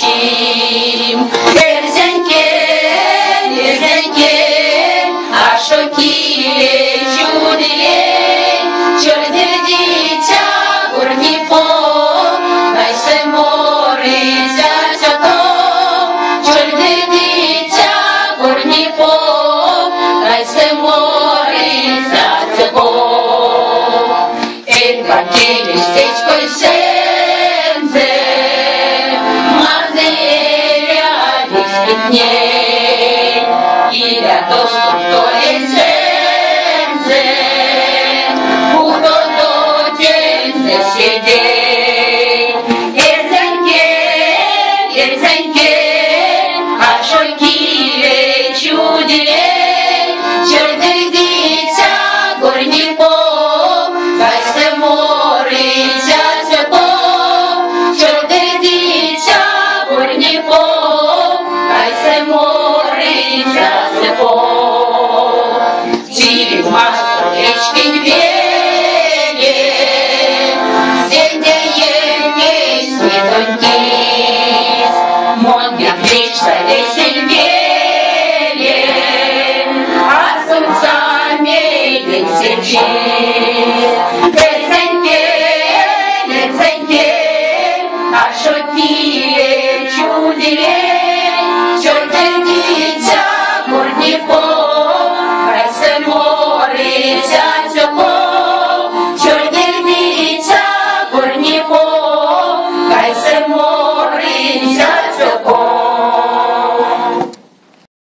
petrecim. Erzenken, așochile Iuliei, cel de dițea urni foc, hai să mori viața ta, cel de dițea urni foc, hai să mori viața ta. Evangelistes coi senze, mazeria dispitniej, ilia dostuptore senze, udodocenze siedei. Erzenken, așochile Iuliei, cel de dițea gorni foc, hai să mori viața ta, cel de dițea gorni foc, hai să mori viața ta. Zile masă deci când vine, zendeiei svitonchis, monte frici să le silvele, asculța mei din sircis. Erzenken, așochile Iuliei, cel de